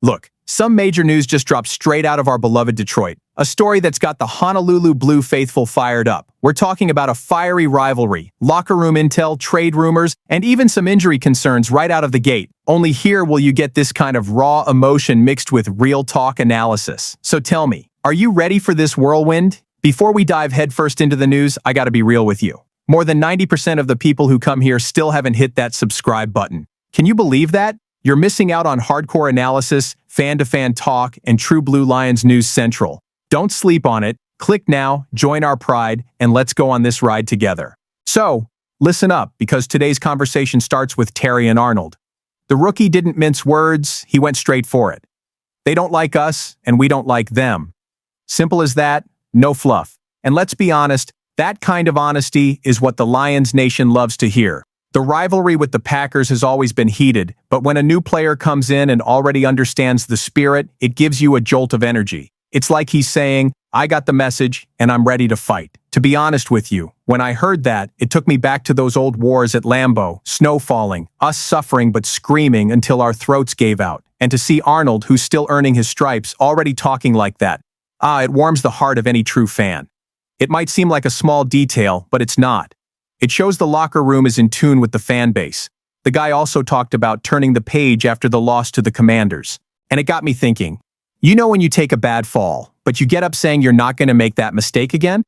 Look, some major news just dropped straight out of our beloved Detroit. A story that's got the Honolulu Blue faithful fired up. We're talking about a fiery rivalry, locker room intel, trade rumors, and even some injury concerns right out of the gate. Only here will you get this kind of raw emotion mixed with real talk analysis. So tell me, are you ready for this whirlwind? Before we dive headfirst into the news, I gotta be real with you. More than 90% of the people who come here still haven't hit that subscribe button. Can you believe that? You're missing out on hardcore analysis, fan-to-fan talk, and true Blue Lions news central. Don't sleep on it. Click now, join our pride, and let's go on this ride together. So, listen up, because today's conversation starts with Terry and Arnold. The rookie didn't mince words, he went straight for it. They don't like us, and we don't like them. Simple as that, no fluff. And let's be honest, that kind of honesty is what the Lions Nation loves to hear. The rivalry with the Packers has always been heated, but when a new player comes in and already understands the spirit, it gives you a jolt of energy. It's like he's saying, I got the message, and I'm ready to fight. To be honest with you, when I heard that, it took me back to those old wars at Lambeau, snow falling, us suffering but screaming until our throats gave out. And to see Arnold, who's still earning his stripes, already talking like that. It warms the heart of any true fan. It might seem like a small detail, but it's not. It shows the locker room is in tune with the fan base. The guy also talked about turning the page after the loss to the Commanders. And it got me thinking, you know when you take a bad fall, but you get up saying you're not going to make that mistake again?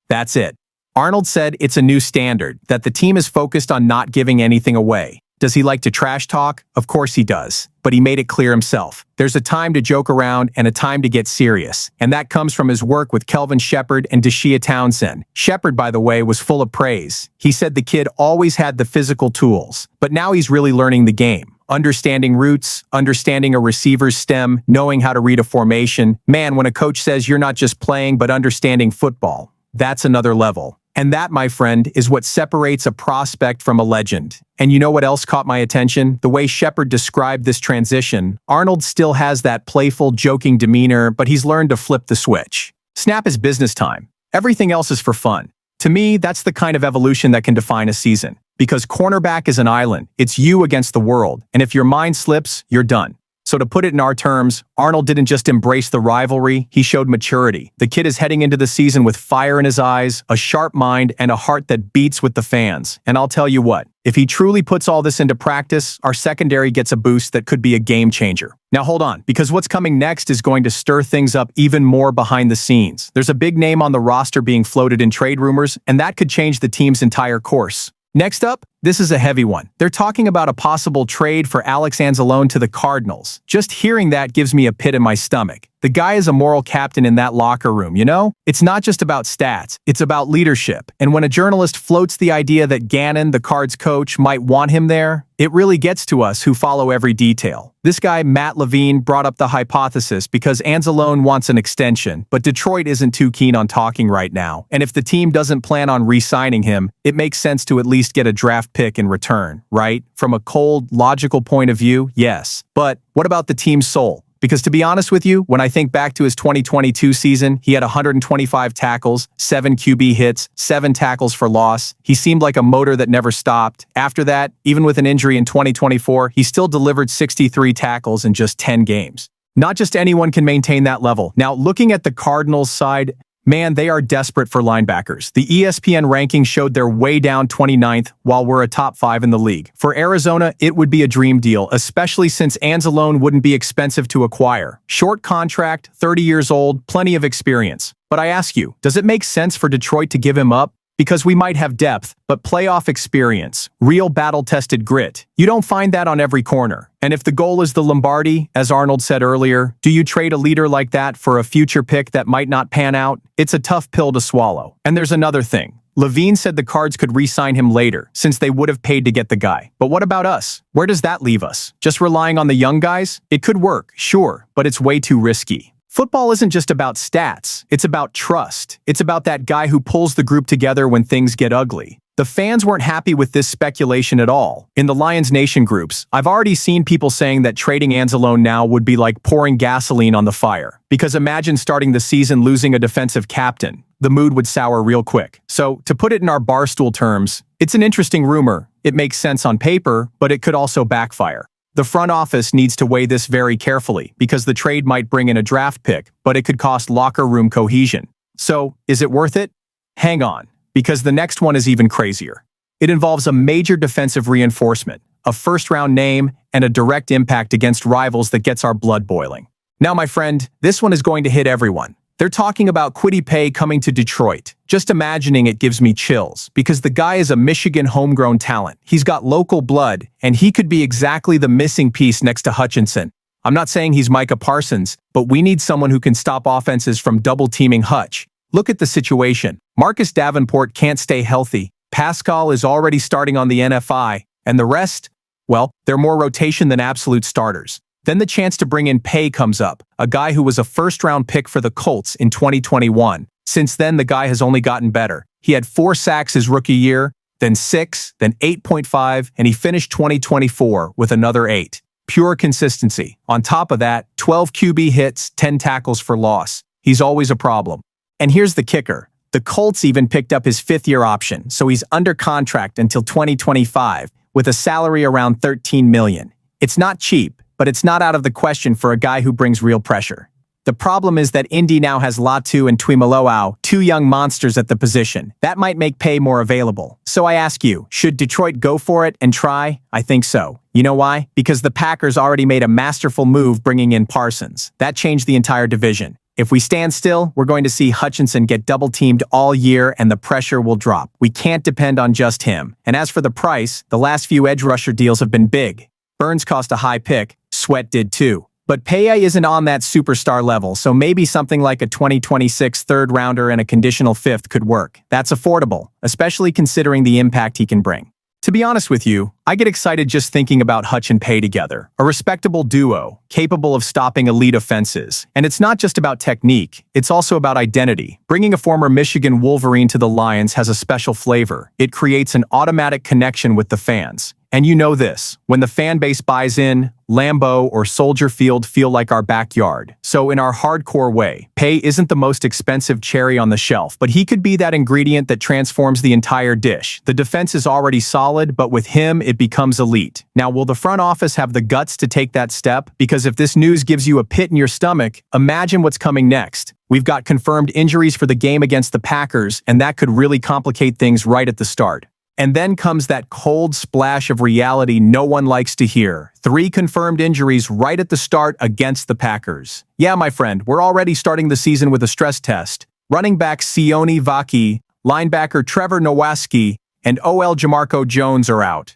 That's it. Arnold said it's a new standard, that the team is focused on not giving anything away. Does he like to trash talk? Of course he does. But he made it clear himself. There's a time to joke around and a time to get serious. And that comes from his work with Kelvin Shepherd and Deshea Townsend. Shepherd, by the way, was full of praise. He said the kid always had the physical tools. But now he's really learning the game. Understanding routes, understanding a receiver's stem, knowing how to read a formation. Man, when a coach says you're not just playing but understanding football, that's another level. And that, my friend, is what separates a prospect from a legend. And you know what else caught my attention? The way Shepherd described this transition. Arnold still has that playful, joking demeanor, but he's learned to flip the switch. Snap is business time. Everything else is for fun. To me, that's the kind of evolution that can define a season. Because cornerback is an island. It's you against the world. And if your mind slips, you're done. So to put it in our terms, Arnold didn't just embrace the rivalry, he showed maturity. The kid is heading into the season with fire in his eyes, a sharp mind, and a heart that beats with the fans. And I'll tell you what, if he truly puts all this into practice, our secondary gets a boost that could be a game changer. Now hold on, because what's coming next is going to stir things up even more behind the scenes. There's a big name on the roster being floated in trade rumors, and that could change the team's entire course. Next up, this is a heavy one. They're talking about a possible trade for Alex Anzalone to the Cardinals. Just hearing that gives me a pit in my stomach. The guy is a moral captain in that locker room, you know? It's not just about stats, it's about leadership. And when a journalist floats the idea that Gannon, the Cards coach, might want him there, it really gets to us who follow every detail. This guy, Matt Levine, brought up the hypothesis because Anzalone wants an extension, but Detroit isn't too keen on talking right now. And if the team doesn't plan on re-signing him, it makes sense to at least get a draft pick in return, right? From a cold, logical point of view, yes. But what about the team's soul? Because to be honest with you, when I think back to his 2022 season, he had 125 tackles, 7 QB hits, 7 tackles for loss. He seemed like a motor that never stopped. After that, even with an injury in 2024, he still delivered 63 tackles in just 10 games. Not just anyone can maintain that level. Now, looking at the Cardinals side, man, they are desperate for linebackers. The ESPN ranking showed they're way down 29th, while we're a top 5 in the league. For Arizona, it would be a dream deal, especially since Anzalone wouldn't be expensive to acquire. Short contract, 30 years old, plenty of experience. But I ask you, does it make sense for Detroit to give him up? Because we might have depth, but playoff experience, real battle-tested grit. You don't find that on every corner. And if the goal is the Lombardi, as Arnold said earlier, do you trade a leader like that for a future pick that might not pan out? It's a tough pill to swallow. And there's another thing. Levine said the Cards could re-sign him later, since they would have paid to get the guy. But what about us? Where does that leave us? Just relying on the young guys? It could work, sure, but it's way too risky. Football isn't just about stats, it's about trust. It's about that guy who pulls the group together when things get ugly. The fans weren't happy with this speculation at all. In the Lions Nation groups, I've already seen people saying that trading Anzalone now would be like pouring gasoline on the fire. Because imagine starting the season losing a defensive captain. The mood would sour real quick. So, to put it in our barstool terms, it's an interesting rumor. It makes sense on paper, but it could also backfire. The front office needs to weigh this very carefully because the trade might bring in a draft pick, but it could cost locker room cohesion. So, is it worth it? Hang on, because the next one is even crazier. It involves a major defensive reinforcement, a first-round name, and a direct impact against rivals that gets our blood boiling. Now, my friend, this one is going to hit everyone. They're talking about Kwity Paye coming to Detroit. Just imagining it gives me chills, because the guy is a Michigan homegrown talent. He's got local blood, and he could be exactly the missing piece next to Hutchinson. I'm not saying he's Micah Parsons, but we need someone who can stop offenses from double-teaming Hutch. Look at the situation. Marcus Davenport can't stay healthy. Pascal is already starting on the NFI, and the rest? Well, they're more rotation than absolute starters. Then the chance to bring in Paye comes up, a guy who was a first-round pick for the Colts in 2021. Since then, the guy has only gotten better. He had 4 sacks his rookie year, then 6, then 8.5, and he finished 2024 with another 8. Pure consistency. On top of that, 12 QB hits, 10 tackles for loss. He's always a problem. And here's the kicker. The Colts even picked up his 5th-year option, so he's under contract until 2025, with a salary around $13 million. It's not cheap, but it's not out of the question for a guy who brings real pressure. The problem is that Indy now has Latu and Tuimoloau, 2 young monsters at the position. That might make Paye more available. So I ask you, should Detroit go for it and try? I think so. You know why? Because the Packers already made a masterful move bringing in Parsons. That changed the entire division. If we stand still, we're going to see Hutchinson get double-teamed all year and the pressure will drop. We can't depend on just him. And as for the price, the last few edge rusher deals have been big. Burns cost a high pick. Sweat did too. But Paye isn't on that superstar level, so maybe something like a 2026 third-rounder and a conditional 5th could work. That's affordable, especially considering the impact he can bring. To be honest with you, I get excited just thinking about Hutch and Paye together. A respectable duo, capable of stopping elite offenses. And it's not just about technique, it's also about identity. Bringing a former Michigan Wolverine to the Lions has a special flavor. It creates an automatic connection with the fans. And you know this, when the fan base buys in, Lambeau or Soldier Field feel like our backyard. So in our hardcore way, Paye isn't the most expensive cherry on the shelf, but he could be that ingredient that transforms the entire dish. The defense is already solid, but with him, it becomes elite. Now, will the front office have the guts to take that step? Because if this news gives you a pit in your stomach, imagine what's coming next. We've got confirmed injuries for the game against the Packers, and that could really complicate things right at the start. And then comes that cold splash of reality no one likes to hear. 3 confirmed injuries right at the start against the Packers. Yeah, my friend, we're already starting the season with a stress test. Running back Sione Vaki, linebacker Trevor Nowaski, and OL Jamarco Jones are out.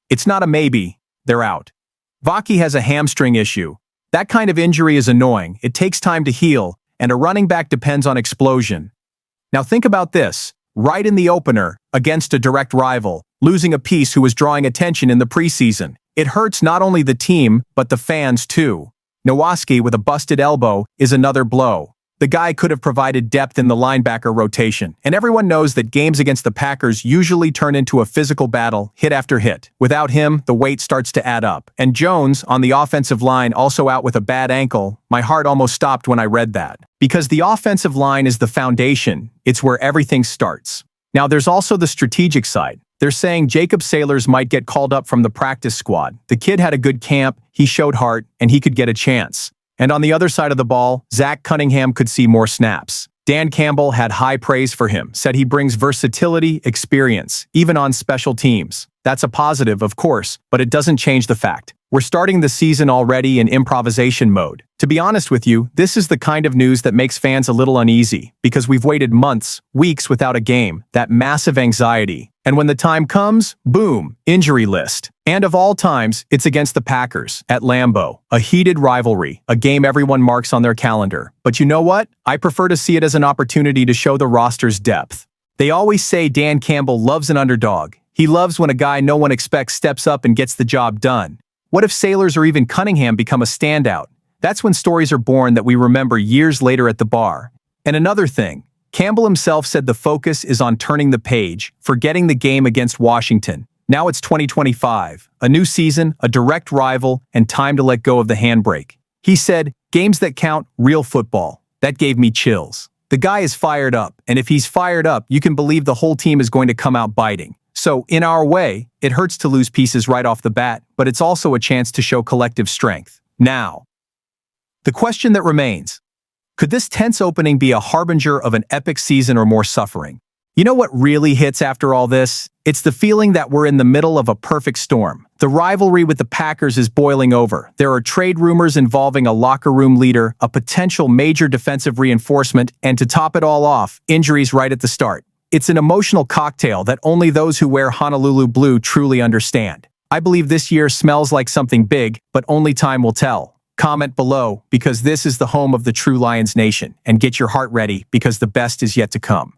It's not a maybe, they're out. Vaki has a hamstring issue. That kind of injury is annoying, it takes time to heal, and a running back depends on explosion. Now think about this. Right in the opener, against a direct rival, losing a piece who was drawing attention in the preseason. It hurts not only the team, but the fans too. Nowaski with a busted elbow is another blow. The guy could have provided depth in the linebacker rotation, and everyone knows that games against the Packers usually turn into a physical battle, hit after hit. Without him, the weight starts to add up. And Jones, on the offensive line, also out with a bad ankle. My heart almost stopped when I read that. Because the offensive line is the foundation, it's where everything starts. Now, there's also the strategic side. They're saying Jacob Sailors might get called up from the practice squad. The kid had a good camp, he showed heart, and he could get a chance. And on the other side of the ball, Zach Cunningham could see more snaps. Dan Campbell had high praise for him, said he brings versatility, experience, even on special teams. That's a positive, of course, but it doesn't change the fact. We're starting the season already in improvisation mode. To be honest with you, this is the kind of news that makes fans a little uneasy, because we've waited months, weeks without a game, that massive anxiety. And when the time comes, boom, injury list. And of all times, it's against the Packers, at Lambeau. A heated rivalry, a game everyone marks on their calendar. But you know what? I prefer to see it as an opportunity to show the roster's depth. They always say Dan Campbell loves an underdog. He loves when a guy no one expects steps up and gets the job done. What if Sailors or even Cunningham become a standout? That's when stories are born that we remember years later at the bar. And another thing, Campbell himself said the focus is on turning the page, forgetting the game against Washington. Now it's 2025, a new season, a direct rival, and time to let go of the handbrake. He said, games that count, real football. That gave me chills. The guy is fired up, and if he's fired up, you can believe the whole team is going to come out biting. So, in our way, it hurts to lose pieces right off the bat, but it's also a chance to show collective strength. Now, the question that remains: could this tense opening be a harbinger of an epic season or more suffering? You know what really hits after all this? It's the feeling that we're in the middle of a perfect storm. The rivalry with the Packers is boiling over. There are trade rumors involving a locker room leader, a potential major defensive reinforcement, and to top it all off, injuries right at the start. It's an emotional cocktail that only those who wear Honolulu blue truly understand. I believe this year smells like something big, but only time will tell. Comment below, because this is the home of the true Lions Nation, and get your heart ready because the best is yet to come.